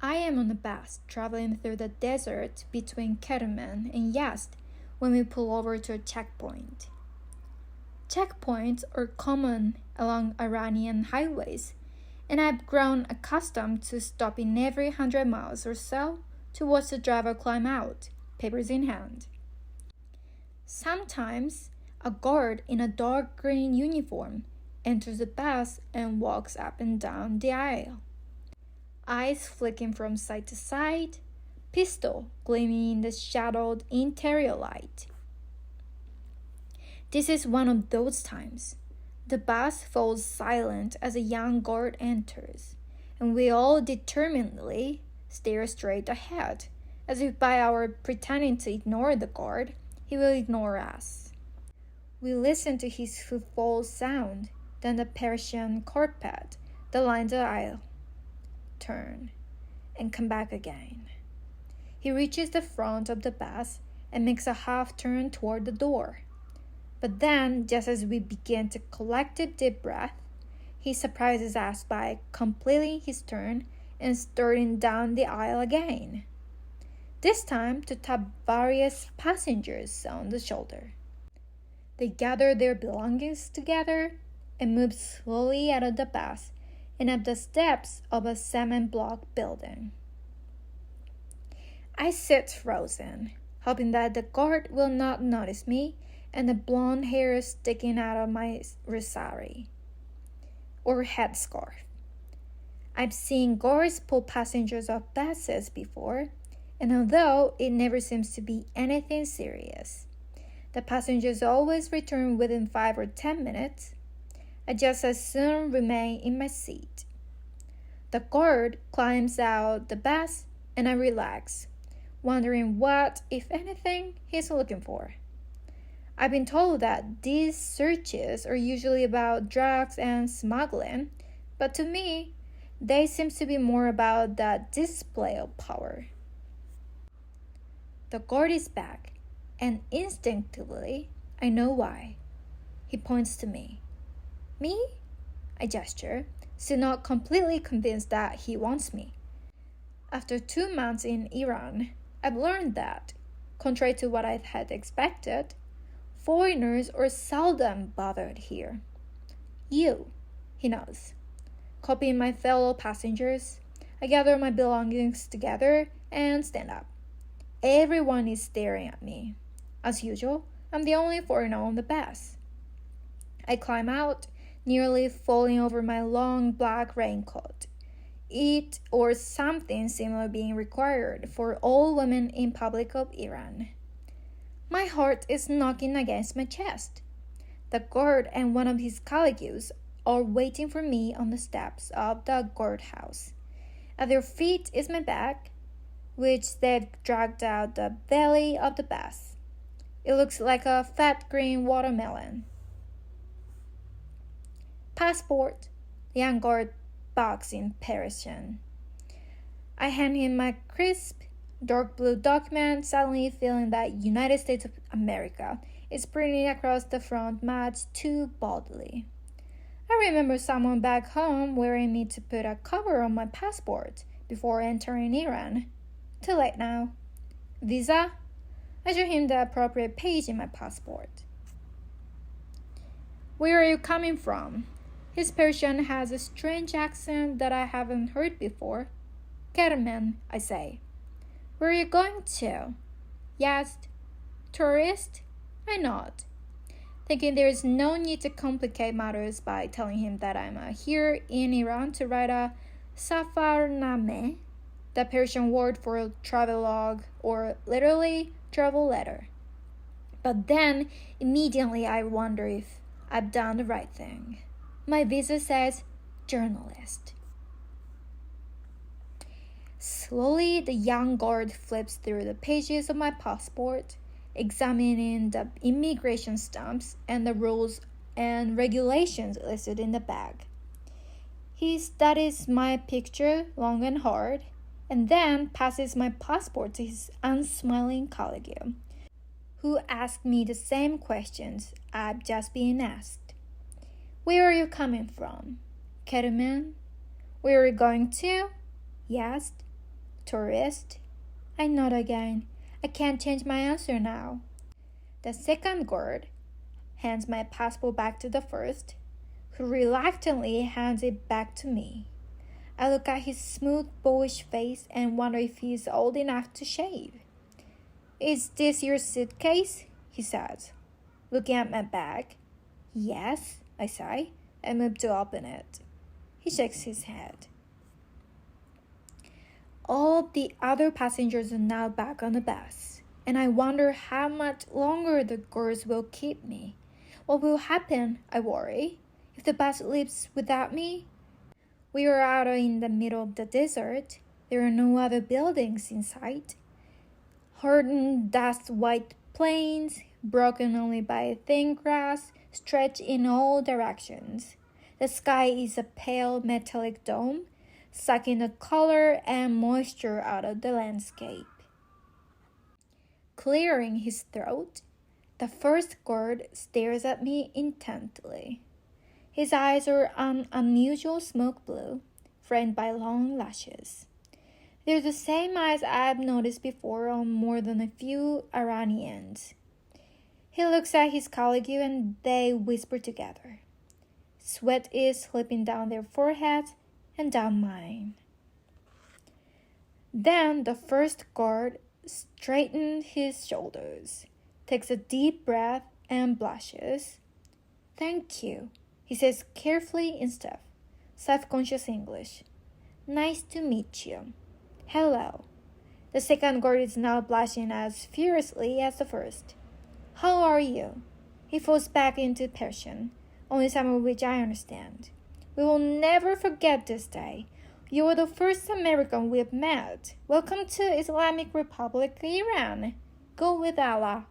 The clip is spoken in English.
I am on a bus traveling through the desert between Kerman and Yazd when we pull over to a checkpoint. Checkpoints are common along Iranian highways, and I've grown accustomed to stopping every 100 miles or so to watch the driver climb out, papers in hand. Sometimes a guard in a dark green uniform enters the bus and walks up and down the aisle, eyes flicking from side to side, pistol gleaming in the shadowed interior light. This is one of those times. The bus falls silent as a young guard enters, and we all determinedly stare straight ahead, as if by our pretending to ignore the guard, he will ignore us. We listen to his footfall sound, then the Persian carpet that lines the aisle. Turn, and come back again. He reaches the front of the bus and makes a half turn toward the door. But then, just as we begin to collect a deep breath, he surprises us by completing his turn and starting down the aisle again. This time to tap various passengers on the shoulder. They gather their belongings together and move slowly out of the bus and up the steps of a cement-block building. I sit frozen, hoping that the guard will not notice me and the blonde hair sticking out of my rosary or headscarf. I've seen guards pull passengers off buses before, and although it never seems to be anything serious, the passengers always return within 5 or 10 minutes. I just as soon remain in my seat. The guard climbs out the bus and I relax, wondering what, if anything, he's looking for. I've been told that these searches are usually about drugs and smuggling, but to me, they seem to be more about the display of power. The guard is back, and instinctively, I know why. He points to me. Me? I gesture, still not completely convinced that he wants me. After 2 months in Iran, I've learned that, contrary to what I had expected, foreigners are seldom bothered here. You, he nods. Copying my fellow passengers, I gather my belongings together and stand up. Everyone is staring at me. As usual, I'm the only foreigner on the bus. I climb out, nearly falling over my long black raincoat. It or something similar being required for all women in public of Iran. My heart is knocking against my chest. The guard and one of his colleagues are waiting for me on the steps of the guardhouse. At their feet is my bag, which they've dragged out the belly of the bus. It looks like a fat green watermelon. Passport, the young guard barks in Persian. I hand him my crisp, dark blue document, suddenly feeling that United States of America is printing across the front much too boldly. I remember someone back home warning me to put a cover on my passport before entering Iran. Too late now. Visa? I show him the appropriate page in my passport. Where are you coming from? His Persian has a strange accent that I haven't heard before. Kerman, I say. Where are you going to? Yes. Tourist? I nod, thinking there is no need to complicate matters by telling him that I'm here in Iran to write a safarname, the Persian word for travelogue or literally travel letter. But then immediately I wonder if I've done the right thing. My visa says journalist. Slowly, the young guard flips through the pages of my passport, examining the immigration stamps and the rules and regulations listed in the bag. He studies my picture long and hard, and then passes my passport to his unsmiling colleague, who asked me the same questions I've just been asked. Where are you coming from? Kerman? Where are you going to? He asked. tourist. I nod again. I can't change my answer now. The second guard hands my passport back to the first, who reluctantly hands it back to me. I look at his smooth, boyish face and wonder if he's old enough to shave. Is this your suitcase? He says, looking at my bag. Yes, I say. I move to open it. He shakes his head. All the other passengers are now back on the bus, and I wonder how much longer the girls will keep me. What will happen, I worry, if the bus leaves without me? We are out in the middle of the desert. There are no other buildings in sight. Hardened dust-white plains, broken only by thin grass, stretch in all directions. The sky is a pale metallic dome, sucking the color and moisture out of the landscape. Clearing his throat, the first guard stares at me intently. His eyes are an unusual smoke blue, framed by long lashes. They're the same eyes I've noticed before on more than a few Iranians. He looks at his colleague and they whisper together. Sweat is slipping down their foreheads and down mine. Then the first guard straightens his shoulders, takes a deep breath, and blushes. Thank you, he says carefully in stiff, self-conscious English. Nice to meet you. Hello. The second guard is now blushing as furiously as the first. How are you? He falls back into Persian, only some of which I understand. We will never forget this day. You are the first American we've met. Welcome to Islamic Republic Iran. Go with Allah.